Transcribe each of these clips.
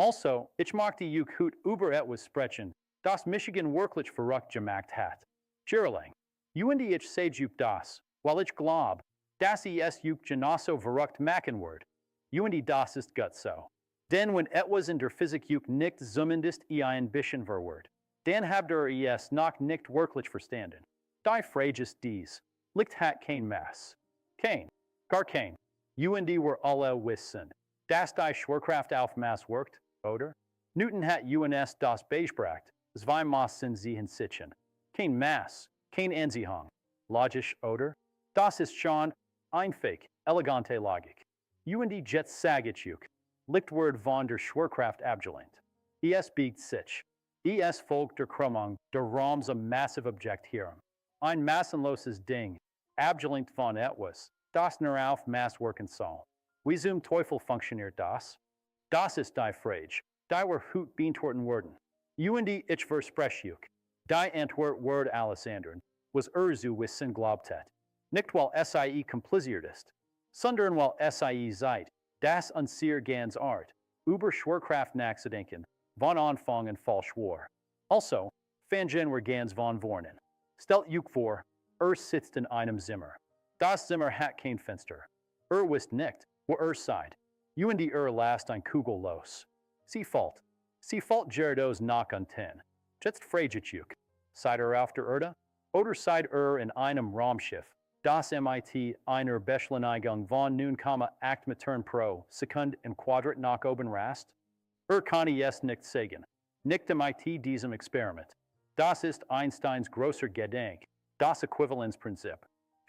Also, ich mag die Hut über etwas sprechen, das Michigan wirklich verrückt gemacht hat. Girling. Und ich sage das, weil ich glaub, dass es genauso verrückt machen wird. Und das ist gut so. Denn wenn etwas in der Physik nicht zumindest ein bisschen verwirrt, dann habt es noch nicht wirklich verstanden. Die Frage ist dies. Licht hat kein Masse. Kein. Gar kein. Und wir alle wissen, dass die Schwerkraft auf Masse wirkt, oder? Newton hat uns das beigebracht, zwei Massen sehen sitzen. Kein Masse, kein Anziehung. Logisch, oder? Das ist schon einfach, elegante Logik. Und jetzt sage ich Licht wird von der Schwerkraft abgelenkt. Es biegt sich. Es folgt der Krümmung der Raums am massive Objekt hierum. Ein massenloses Ding, abgelenkt von etwas, das nur auf Masse wirken soll. Wie zum Teufel funktioniert das? Das ist die Frage, die wir heute beantworten werden. Und ich verspreche die Antwort wird alles ändern, was zu wissen glaubt hat. Nicht weil sie kompliziert ist, sondern weil sie seid, das unser ganz Art, über Schwerkraft nachzudenken, von Anfang an falsch war. Also, fangen wir ganz von vorne. Stellt euch vor, sitzt in einem Zimmer. Das Zimmer hat kein Fenster. Wisst nicht, wo seid. Und lasst ein Kugel los. Sie fällt Gerdos nach unten. Jetzt frage ich seid auf der Erde? Oder seid in einem Raumschiff, das mit einer Beschleunigung von 9,8 Metern pro Sekunde im Quadrat nach oben rast? Kann es nicht sagen. Nicht mit diesem Experiment. Das ist Einsteins großer Gedanke, das Äquivalenzprinzip.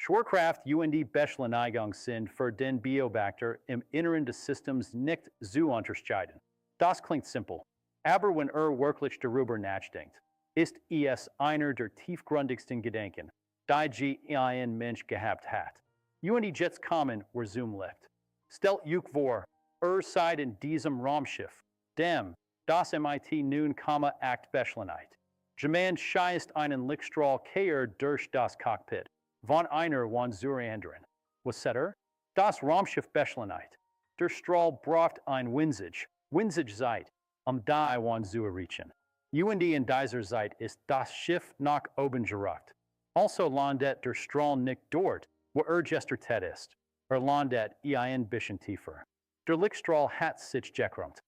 Schwerkraft und Beschleunigung sind für den Beobachter im Inneren des Systems nicht zu unterscheiden. Das klingt simpel. Aber wenn wirklich darüber nachdenkt, ist es einer der tiefgründigsten Gedanken, die ein Mensch gehabt hat. Und jetzt kommen wir zum Licht. Stellt euch vor, seid in diesem Raumschiff, dem, das mit 9,8 beschleunigt. Jemand schießt einen Lichtstrahl quer durch das Cockpit, von einer zur anderen. Was seht Das Raumschiff beschleunigt. Der Strahl braucht ein winzig Zeit, die zu erreichen. Und in dieser Zeit ist das Schiff nach oben gerückt. Also landet der Strahl nicht dort, wo gestartet ist. Landet ein bisschen tiefer. Der Lichtstrahl hat sich gekrümmt.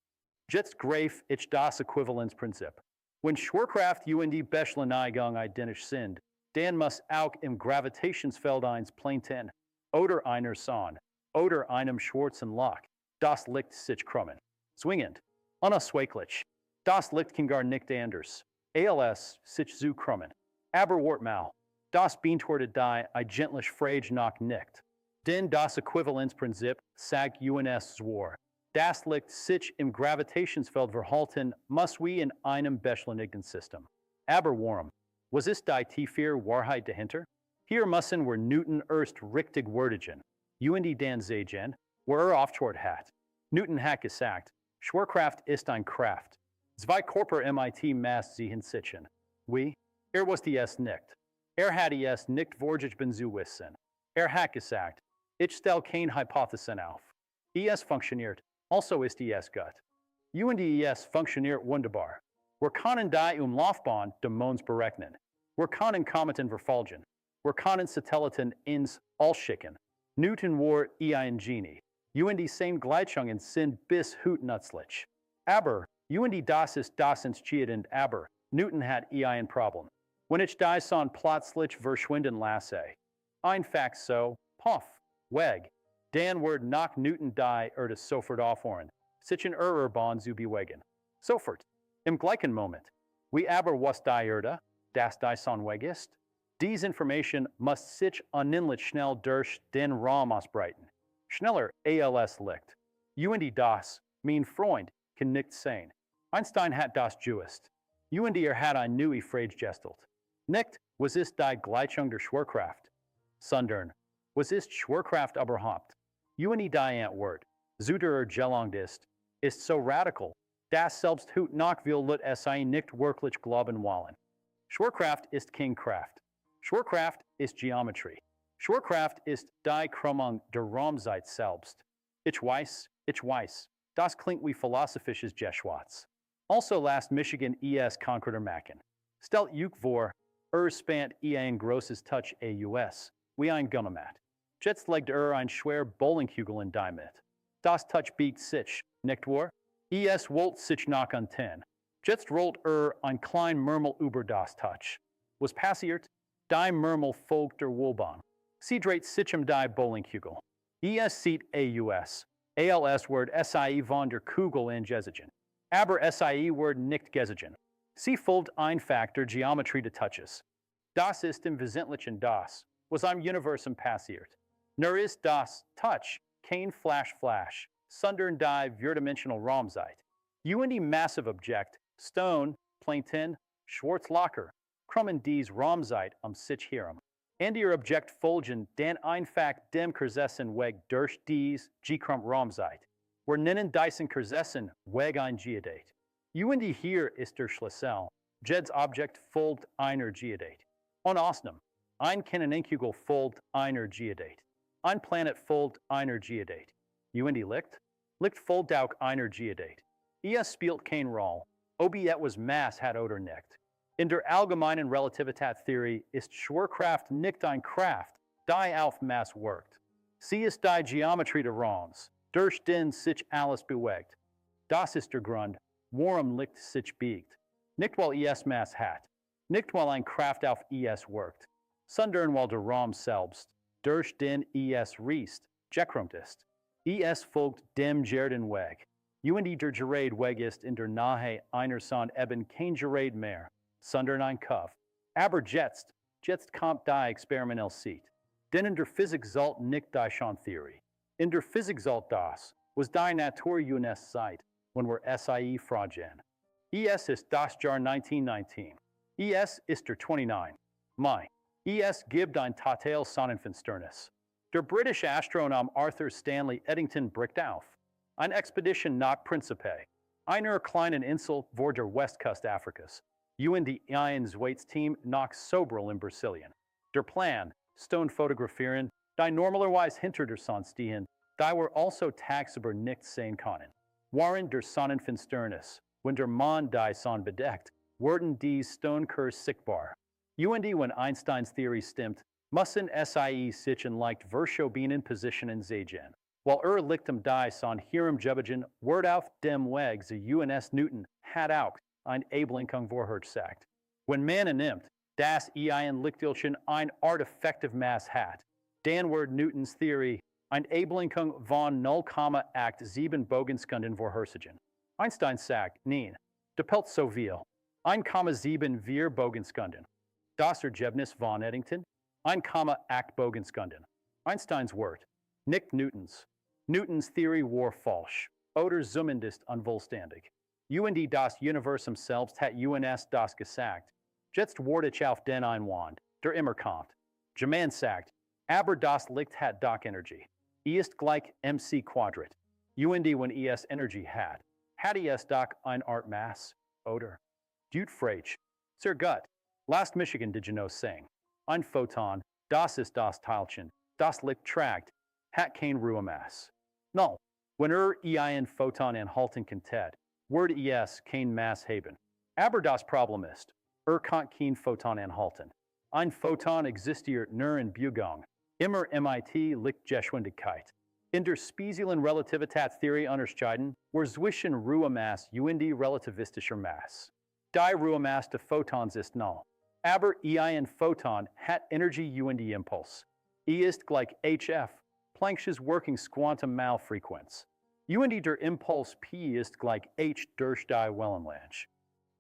Jetzt greif ich das Äquivalenzprinzip. Wenn Schwerkraft und Beschleunigung identisch sind, dann muss auch im Gravitationsfeld eins Planeten oder einer Sonne oder einem schwarzen Loch das Licht sich krümmen. Zwingend, unausweichlich. Das Licht kann gar nicht anders, als sich zu krümmen. Aber wortmal, das beantwortet die eigentlich Frage noch nicht. Denn das Äquivalenzprinzip sagt uns zwar, das Licht sich im Gravitationsfeld verhalten muss wie in einem beschleunigten System. Aber warum? Was ist die tiefe Wahrheit dahinter? Hier müssen wir Newton erst richtig würdigen. Und dann sehen, wo aufgehört hat. Newton hat gesagt, Schwerkraft ist eine Kraft. Zwei Körper mit Masse sehen sitzen. Wie? Wusste es nicht. Hat es nicht wirklich zu wissen. Hat gesagt, ich stelle keine Hypothesen auf. Es funktioniert, also ist es gut. Und es funktioniert wunderbar. Wir können die Umlaufbahn des Monds berechnen. Wir können Kometen verfolgen. Wir können Satelliten ins All schicken. Newton war ein Genie. Und die same Gleichungen sind bis heute nützlich. Aber, und das ist das Entscheidende, aber Newton hat ein Problem. Wenn ich die Sonne plötzlich verschwinden lasse, einfach so, puff, weg, dann wird nach Newton die Erde sofort aufhören, sich in ihrer Bahn zu bewegen. Sofort, im gleichen Moment. Wie aber was die Erde, das die Sonne weg ist? Diese Information muss sich unendlich schnell durch den Raum ausbreiten. Schneller als Licht. Und das, mein Freund, kann nicht sein. Einstein hat das gewusst. Und hat eine neue Frage gestellt. Nicht, was ist die Gleichung der Schwerkraft, sondern, was ist Schwerkraft überhaupt? Und die Antwort, zu der gelangt ist so radikal, dass selbst heute noch will es nicht wirklich glauben wollen. Schwerkraft ist keine Kraft. Schwerkraft ist Geometrie. Schwerkraft ist die Krümmung der Raumzeit selbst. Ich weiß, Das klingt wie philosophisches Geschwatz. Also last Michigan es Concorder Machen. Stellt juk vor, spant ein grosses Touch aus, wie ein Gummimat. Jetzt legt ein schwer Bowlingkugel in die Mitte. Das Touch biegt sich, nicht wahr? Es wollt sich nach an 10. Jetzt rollt ein klein Murmel über das Touch. Was passiert? Die Murmel folgt der Wohlbahn. Sie dreht sich die Bowlingkugel. Es sieht aus. Als Word SIE von der Kugel in Gesigen. Aber SIE Word nicht Gesigen. Sie folgt einfach der Geometrie des Touches. Das ist im Wesentlichen das, was im Universum passiert. Nur ist das Touch kein Flash, sondern die vierdimensional Raumzeit. Und die massive Objekt, Stone, Planeten, Schwarzlocher, krummen dies Raumzeit sich herum. Und ihr Objekt folgen den einfach dem Kursessen Weg durch dies G-Krum Raumzeit. Wir nennen diesen Kursessen Weg ein Geodate. Und die hier ist der Schlüssel. Jeds Objekt folgt einer Geodate. Und Ausnahme, ein Kannenenkugel folgt einer Geodate. Ein Planet folgt einer Geodate. Und die Licht? Licht folgt auch einer Geodate. Es spielt keine Rolle, ob etwas Mass hat oder nicht. In der allgemeinen Relativitätstheorie ist Schwerkraft nicht eine Kraft, die auf Mass wirkt. Sie ist die Geometrie des Raums, durch den sich alles bewegt. Das ist der Grund, warum Licht sich biegt. Nicht weil es Mass hat, nicht weil eine Kraft auf es wirkt, sondern weil der Raum selbst, durch den es reist, gekrümmt ist. Es folgt dem geraden Weg. Und der gerade Weg ist in der Nähe einer Sonne eben kein gerade mehr, sondern ein Kurve. Aber jetzt kommt die experimentelle Sicht. Denn in der Physik sollt nicht die Schontheorie. In der Physik sollt das, was die Natur uns sagt, wenn wir SIE fragen. Es ist das Jahr 1919. Es ist der 29. Mai. Es gibt ein total Sonnenfinsternis. Der britische Astronom Arthur Stanley Eddington bricht auf. Eine Expedition nach Principe, einer kleinen Insel vor der Westküste Afrikas. Und die Zweitsteam nach Sobral in Brasilien. Der Plan, Stone fotografieren, die normalerweise hinter der Sonne stehen, die wir also tagsüber nicht sehen können. Während der Sonnenfinsternis, wenn der Mond die Sonne bedeckt, wurden die Stonekurs sichtbar. Und wenn Einsteins Theorie stimmt, müssen SIE sich in leicht verschobenen Positionen sehen. Weil Lichtem die Sonne hierum Jebigen wird auf dem Weg zu uns Newton hat auch eine Ablenkung vorhergesagt. Wenn man annimmt, dass ein Lichtelchen ein arteffektiv Mass hat, dann wird Newtons Theorie eine Ablenkung von 0,87 Bogensekunden vorhersagen. Einstein sagt, nein, doppelt so viel, 1,74 Bogensekunden. Das Ergebnis von Eddington, 1,8 Bogensekunden. Einsteins Wort, nicht Newtons. Newtons Theorie war falsch, oder zumindest unvollständig. Und das Universum selbst hat uns das gesagt. Jetzt werde ich auf den Einwand, der immer kommt. Jemand sagt, aber das Licht hat doch Energie. Ist gleich mc Quadrat. Und wenn es Energie hat es doch eine Art Mass, oder? Gut frage. Sehr gut. Last Michigan did you know saying, ein Photon, das ist das Teilchen, das Licht trägt, hat kein Ruhemass. No, wenn ein Photon enthalten könnte, würde es kein Mass haben. Aber das Problem ist, kann kein Photon enthalten. Ein Photon existiert nur in Bewegung, immer mit Lichtgeschwindigkeit. In der speziellen Relativitätstheorie unterscheiden wir zwischen Ruhemass und relativistischer Mass. Die Ruhemass des Photons ist null. Aber ein Photon hat Energie und Impuls. Ist gleich hf, Planck's working quantum Malfrequenz. Und der Impuls P ist gleich h durch die Wellenlänge.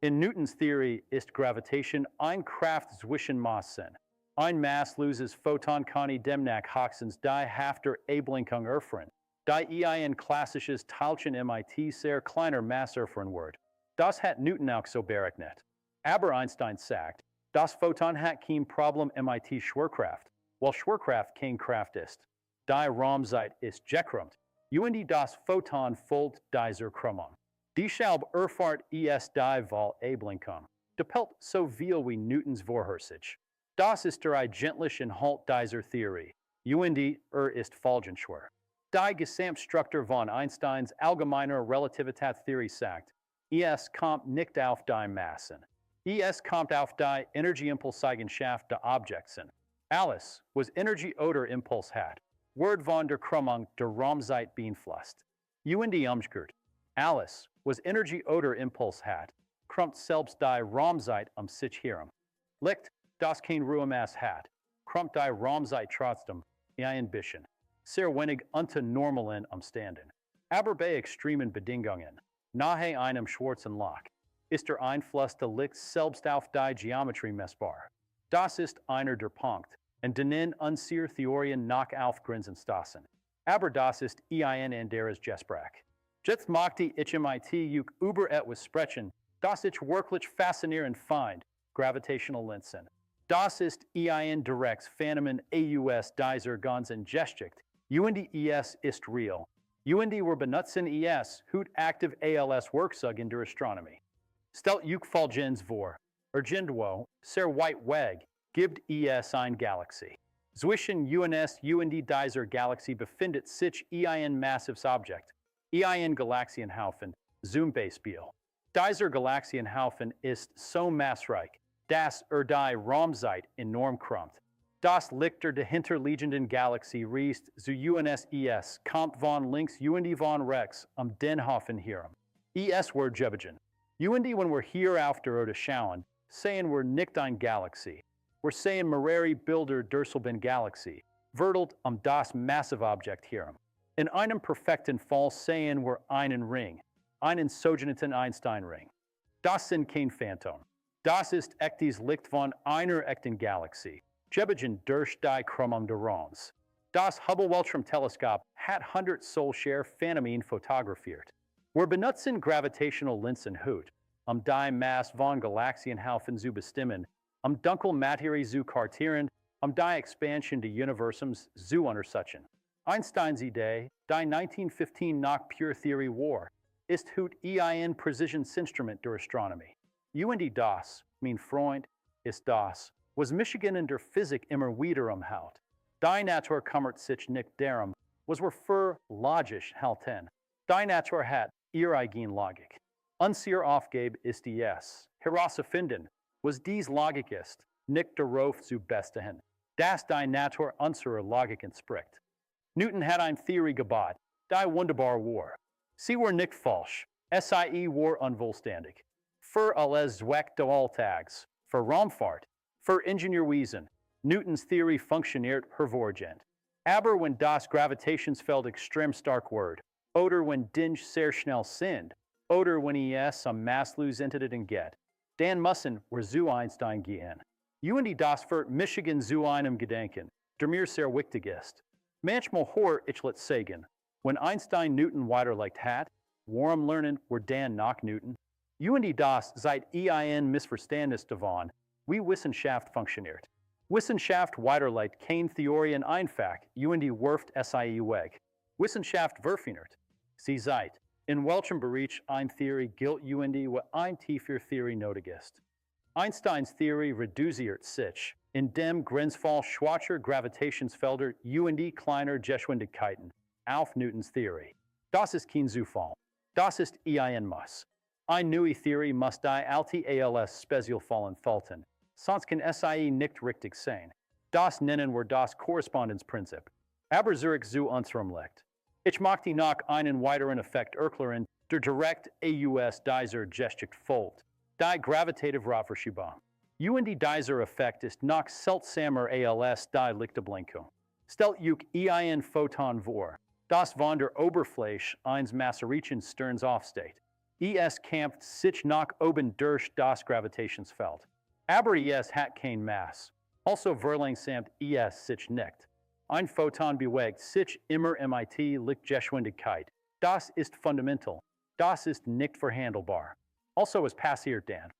In Newtons Theorie ist Gravitation eine Kraft zwischen Massen. Ein massloses Photon kann demnach höchstens die Hälfte Ablenkung erfahren, die ein klassisches Teilchen mit sehr kleiner Masse erfahren wird. Das hat Newton auch so berechnet. Aber Einstein sagt, das Photon hat kein Problem mit Schwerkraft, weil Schwerkraft keine Kraft ist. Die Raumzeit ist gekrümmt. Und das Photon folgt dieser Krümmung. Deshalb erfahrt es die Ablenkung. Doppelt so viel wie Newtons Vorhersage. Das ist der eigentliche Inhalt dieser Theorie. Und ist folgenschwer. Die Gesamtstruktur von Einsteins allgemeiner Relativitätstheorie sagt, es kommt nicht auf die Massen. Es kommt auf die Energieimpulseigenschaft der Objekten. Alles, was Energie oder Impuls hat, wird von der Krümmung der Raumzeit beeinflusst. Die umgekehrt. Alles, was Energie oder Impuls hat, krümmt selbst die Raumzeit sich herum. Licht, das kein Ruhemaß hat, krümmt die Raumzeit trotzdem ein bisschen. Sehr wenig unter normalen Umständen. Aber bei extremen Bedingungen, nahe einem schwarzen Loch, ist der Einfluss des Lichts selbst auf die Geometrie messbar. Das ist einer der Punkte, an denen unsere Theorien noch aufgrenzen stoßen. Aber das ist ein anderes Gespräch. Jetzt möchte ich mit euch über etwas sprechen, das ich wirklich faszinierend finde, gravitational Linsen. Das ist ein direktes Phänomen aus dieser ganzen Geschichte. Es ist real. Wir benutzen es heute aktiv als Werkzeug in der Astronomie. Stellt euch folgendes vor. Irgendwo, sehr weit weg, gibt es eine Galaxie. Zwischen uns und dieser Galaxie befindet sich ein massives Objekt, ein Galaxienhaufen, zum Beispiel. Dieser Galaxienhaufen ist so massreich, dass die Raumzeit enorm krümmt. Das Licht der dahinterliegenden Galaxie reist zu uns kommt von links und von rechts den Haufen herum. Es wird gebigen. Wenn wir hier auf der Erde schauen, sehen wir nicht eine Galaxie. Wir sehen mehrere Bilder der selben Galaxie, verteilt das massive Objekt herum. In einem perfekten Fall sehen wir einen Ring, einen sogenannten Einstein-Ring. Das sind kein Phantom. Das ist echtes Licht von einer echten Galaxie, gebigen durch die Krümmung der Raums. Das Hubble-Weltraumteleskop hat 100 solcher Phänomene fotografiert. Wir benutzen gravitational Linsen heute, die Masse von Galaxienhaufen zu bestimmen, Dunkelmaterie zu kartieren, die Expansion des Universums zu untersuchen. Einsteins Idee, die 1915 nach pure Theorie war, ist heute ein Präzisionsinstrument der Astronomie. Das, mein Freund, ist das, was Michigan in der Physik immer wieder umhaut. Die Natur kümmert sich nicht darum, was wir für logisch halten. Die Natur hat ihre eigene Logik. Unsere Aufgabe ist es, herauszufinden, was dies Logik ist, nicht darauf zu bestehen, dass die Natur unserer Logik entspricht. Newton hat eine Theorie gebaut, die wunderbar war. Sie war nicht falsch, sie war unvollständig. Für alles Zweck des Alltags, für Raumfahrt, für Ingenieurwesen, Newtons Theorie funktioniert hervorragend. Aber wenn das Gravitationsfeld extrem stark wird, oder wenn Dinge sehr schnell sind, oder wenn es masselose Entitäten geht, dann müssen wir zu Einstein gehen. Das wird Michigan zu einem Gedenken, der mir sehr wichtig ist. Manchmal höre ich sagen, wenn Einstein Newton weiterlegt hat, warum lernen wir dann nach Newton? Das seid ein Missverständnis davon, wie Wissenschaft funktioniert. Wissenschaft weiterlegt keine Theorien einfach, wirft sie weg. Wissenschaft verfeinert. Sie sagt, in welchem Bereich eine Theorie gilt wo eine tiefer Theorie nötig ist. Einsteins Theorie reduziert sich, indem Grenzfall schwacher Gravitationsfelder kleiner Geschwindigkeiten auf Newtons Theorie. Das ist kein Zufall. Das ist ein Muss. Eine neue Theorie muss die alte als Spezialfall entfalten, sonst kann sie nicht richtig sein. Das nennen wir das Korrespondenzprinzip. Aber zurück zu unserem Licht. Ich möchte noch einen weiteren Effekt erklären, der direkt aus dieser Geschichte folgt. Die gravitative Radverschiebung. Dieser Effekt ist noch seltsamer als die Lichtablenkung. Stellt euch ein Photon vor, das von der Oberfläche eines masserischen Sterns aufsteht. Es kämpft sich nach oben durch das Gravitationsfeld. Aber es hat kein Mass. Also verlangsamt es sich nicht. Ein Photon bewegt sich immer mit Lichtgeschwindigkeit. Das ist fundamental. Das ist nicht verhandelbar. Also was passiert dann?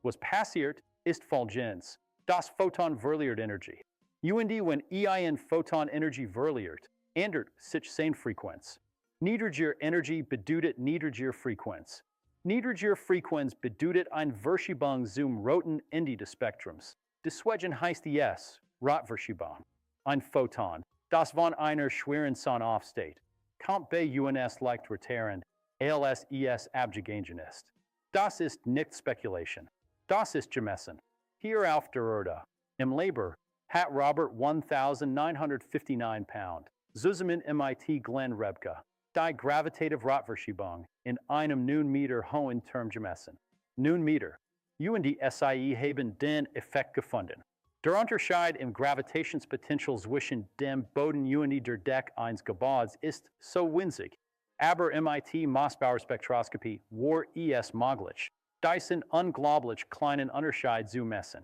Was passiert ist folgendes. Das Photon verliert Energie. Wenn ein Photon Energie verliert, ändert sich seine Frequenz. Niedriger Energie bedeutet niedriger Frequenz. Niedriger Frequenz bedeutet eine Verschiebung zum roten Ende des Spektrums. Deswegen heißt es Radverschiebung. Ein Photon, das von einer schweren Sonne aufsteht, kommt bei uns leicht reterend, als es abgegangen ist. Das ist nicht Spekulation. Das ist gemessen. Hier auf der Erde, im Labor, hat Robert 1959 Pound, zusammen MIT Glenn Rebke, die gravitative Rotverschiebung in einem 9 Meter hohen Turm gemessen. 9 Meter. Und die SIE haben den Effekt gefunden. Der Unterschied im Gravitationspotential zwischen dem Boden und der Decke eines Gebäudes ist so winzig, aber MIT Maßbauerspektroskopie war es möglich, diesen unglaublich kleinen Unterschied zu messen.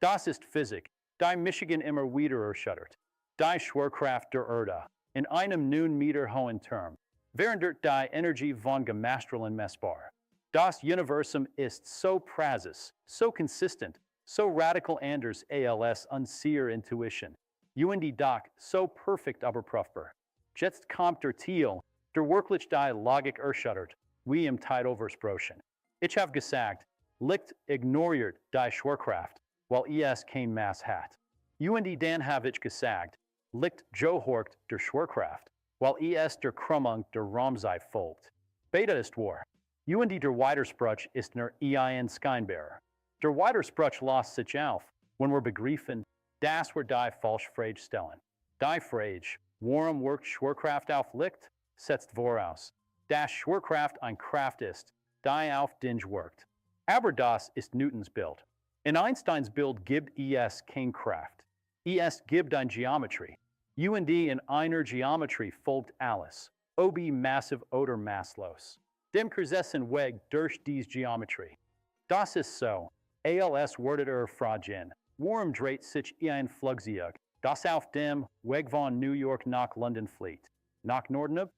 Das ist Physik, die Michigan immer wieder erschüttert. Die Schwerkraft der Erde in einem 9 Meter hohen Turm, während die Energie von Gemastralen messbar. Das Universum ist so präzise, so consistent, so radical anders als unsere Intuition. Und doch so perfekt überprüfbar. Jetzt kommt der Teil, der wirklich die Logik erschüttert, wie im Titel versprochen. Ich habe gesagt, Licht ignoriert die Schwerkraft, weil es kein Mass hat. Und dann habe ich gesagt, Licht gehorcht der Schwerkraft, weil es der Krümmung der Raumzeit folgt. Beta ist wahr. Und der Widerspruch ist nur ein Scheinbar. Der Widerspruch lässt sich auf, wenn wir begreifen, dass wir die falsche Frage stellen. Die Frage, warum wirkt Schwerkraft auf Licht, setzt voraus, dass Schwerkraft eine Kraft ist, die auf Dinge wirkt. Aber das ist Newtons Bild. In Einsteins Bild gibt es keine Kraft. Es gibt eine Geometrie. Und in einer Geometrie folgt alles, ob massiv oder masslos. Dem kurzen Weg durch diese Geometrie. Das ist so, als werdet fragen, warum dreht sich ein Flugzeug, das auf dem Weg von New York nach London fliegt, nach Norden ab?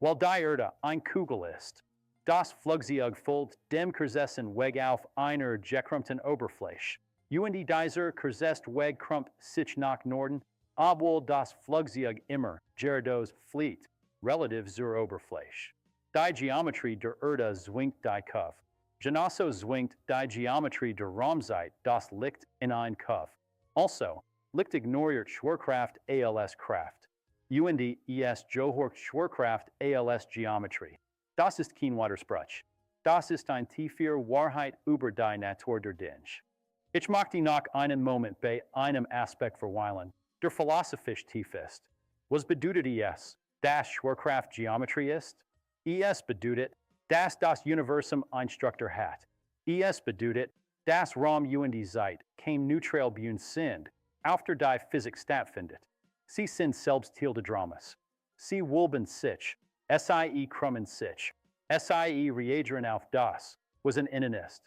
Weil die Erde eine Kugel ist. Das Flugzeug folgt dem kurzen Weg auf einer gekrümmten Oberfläche. Und dieser kurze Weg krümmt sich nach Norden, obwohl das Flugzeug immer geradeaus fliegt, relativ zur Oberfläche. Die Geometrie der Erde zwingt die Kurve. Genauso zwingt die Geometrie der Raumzeit das Licht in ein Kurve. Also, Licht ignoriert Schwerkraft als Kraft. Und es gehorcht Schwerkraft als Geometrie. Das ist kein Widerspruch. Das ist eine tiefe Wahrheit über die Natur der Dinge. Ich möchte noch einen Moment bei einem Aspekt verweilen, der philosophisch tief ist. Was bedeutet es, dass Schwerkraft Geometrie ist? Es bedeutet, dass das Universum eine Struktur hat. Es bedeutet, dass Raum und die Zeit kein neutral Bühne sind, auf der die Physik stattfindet. Sie sind selbst Teil des Dramas. Sie wollen sich, SIE krümmen sich, SIE reagieren auf das, was ein Innen ist.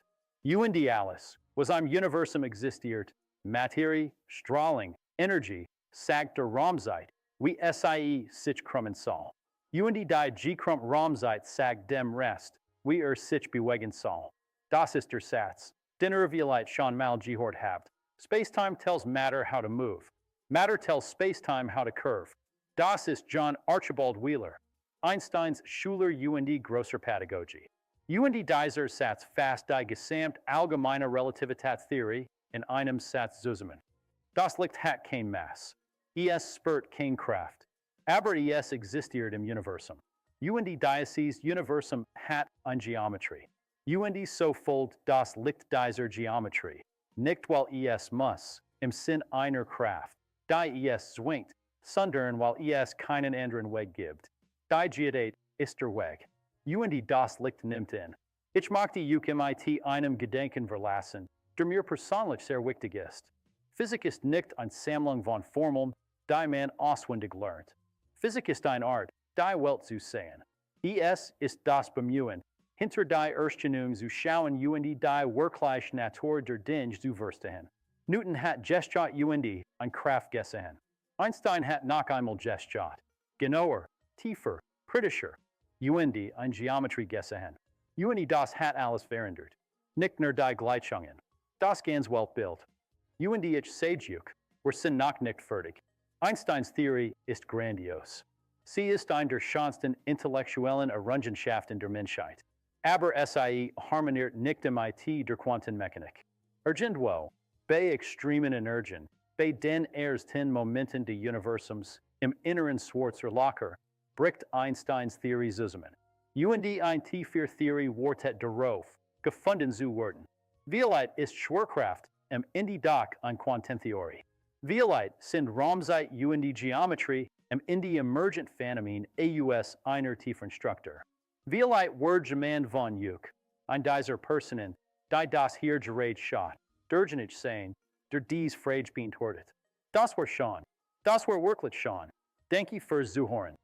Und die alles, was am Universum existiert, Materie, Strahlung, Energie, sagt der Raumzeit, wie SIE sich krümmen soll. Und die gekrümmt Raumzeit sagt dem Rest, wie sich bewegen soll. Das ist der Satz, den vielleicht schon mal gehört habt. Space-time tells matter how to move. Matter tells space-time how to curve. Das ist John Archibald Wheeler, Einsteins Schüler und großer Pädagogie. Und dieser Satz fasst die gesamte allgemeine Relativitätstheorie in einem Satz zusammen. Das Licht hat kein Mass. Es spürt keine Kraft. Aber es existiert im Universum. Und dieses Universum hat eine Geometrie. Und so folgt das Licht dieser Geometrie. Nicht weil es muss, im Sinn einer Kraft, die es zwingt, sondern weil es keinen anderen Weg gibt. Die Geodate ist der Weg. Und das Licht nimmt in. Ich möchte MIT einem Gedenken verlassen, der mir persönlich sehr wichtig ist. Physik ist nicht eine Sammlung von Formeln, die man auswendig lernt. Physik ist eine Art, die Welt zu sehen. Es ist das Bemühen, hinter die Erscheinung zu schauen und die wirkliche Natur der Dinge zu verstehen. Newton hat geschaut und eine Kraft gesehen. Einstein hat noch einmal geschaut. Genauer, tiefer, kritischer. Und eine Geometrie gesehen. Und das hat alles verändert. Nicht nur die Gleichungen. Das ganze Weltbild. Und ich sage wir sind noch nicht fertig. Einsteins Theorie ist grandios. Sie ist eine der schönsten intellektuellen Errungenschaften der Menschheit. Aber SIE harmoniert nicht MIT der Quantenmechanik. Irgendwo, bei extremen Energien, bei den ersten Momenten des Universums, im inneren Schwarzer Locher, bricht Einsteins Theorie zusammen. Und ein tiefer Theorie wartet darauf, gefunden zu werden. Vielleicht ist Schwerkraft am Ende doch eine Quantentheorie. Vielleicht sind Raumzeit und die Geometrie am Ende emergent Phänomen aus einer tiefen Struktur. Vielleicht wird jemand von euch, ein dieser Personen, die das hier gerät schaut, durchschnittlich sein, der dies Frage beantwortet. Das war schon. Das war wirklich schon. Danke fürs Zuhören.